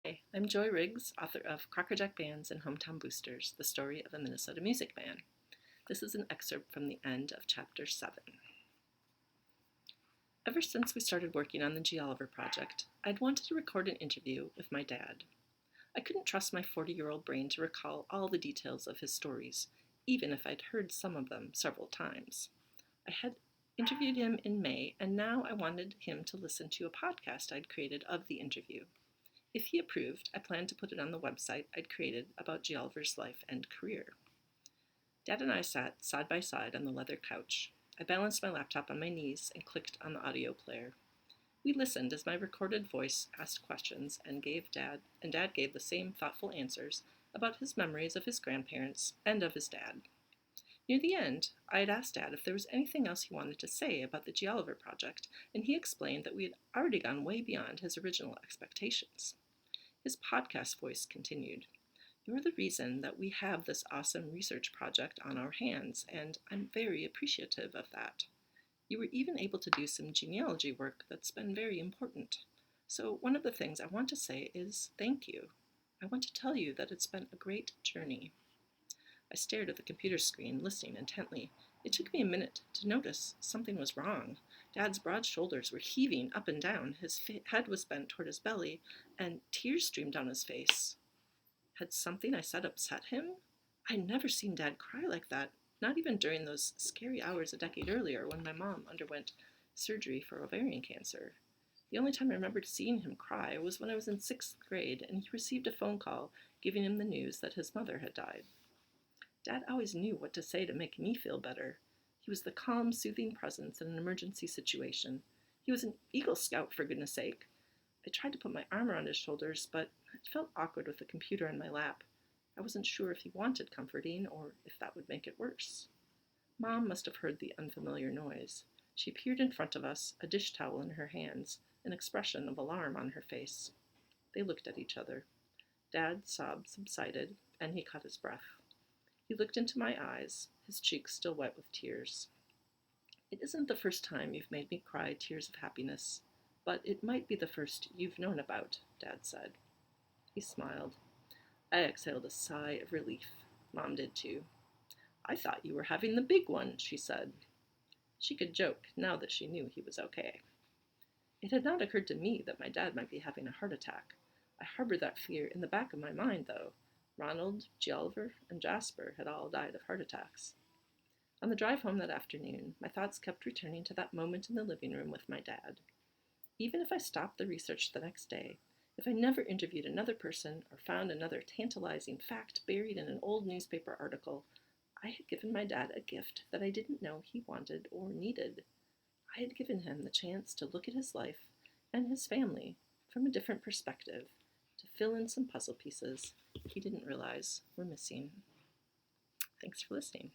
Hi, I'm Joy Riggs, author of Crackerjack Bands and Hometown Boosters, the story of a Minnesota music band. This is an excerpt from the end of Chapter 7. Ever since we started working on the G. Oliver project, I'd wanted to record an interview with my dad. I couldn't trust my 40-year-old brain to recall all the details of his stories, even if I'd heard some of them several times. I had interviewed him in May, and now I wanted him to listen to a podcast I'd created of the interview. If he approved, I planned to put it on the website I'd created about G. Oliver's life and career. Dad and I sat side by side on the leather couch. I balanced my laptop on my knees and clicked on the audio player. We listened as my recorded voice asked questions and Dad gave the same thoughtful answers about his memories of his grandparents and of his dad. Near the end, I had asked Dad if there was anything else he wanted to say about the G. Oliver project, and he explained that we had already gone way beyond his original expectations. His podcast voice continued. "You're the reason that we have this awesome research project on our hands, and I'm very appreciative of that. You were even able to do some genealogy work that's been very important. So one of the things I want to say is thank you. I want to tell you that it's been a great journey." I stared at the computer screen, listening intently. It took me a minute to notice something was wrong. Dad's broad shoulders were heaving up and down, his head was bent toward his belly, and tears streamed down his face. Had something I said upset him? I'd never seen Dad cry like that, not even during those scary hours a decade earlier when my mom underwent surgery for ovarian cancer. The only time I remembered seeing him cry was when I was in 6th grade and he received a phone call giving him the news that his mother had died. Dad always knew what to say to make me feel better. He was the calm, soothing presence in an emergency situation. He was an Eagle Scout, for goodness sake. I tried to put my arm around his shoulders, but it felt awkward with the computer in my lap. I wasn't sure if he wanted comforting or if that would make it worse. Mom must have heard the unfamiliar noise. She appeared in front of us, a dish towel in her hands, an expression of alarm on her face. They looked at each other. Dad's sobs subsided, and he caught his breath. He looked into my eyes, his cheeks still wet with tears. "It isn't the first time you've made me cry tears of happiness, but it might be the first you've known about," Dad said. He smiled. I exhaled a sigh of relief. Mom did too. "I thought you were having the big one," she said. She could joke now that she knew he was okay. It had not occurred to me that my dad might be having a heart attack. I harbored that fear in the back of my mind, though. Ronald, G. Oliver, and Jasper had all died of heart attacks. On the drive home that afternoon, my thoughts kept returning to that moment in the living room with my dad. Even if I stopped the research the next day, if I never interviewed another person or found another tantalizing fact buried in an old newspaper article, I had given my dad a gift that I didn't know he wanted or needed. I had given him the chance to look at his life and his family from a different perspective, to fill in some puzzle pieces he didn't realize were missing. Thanks for listening.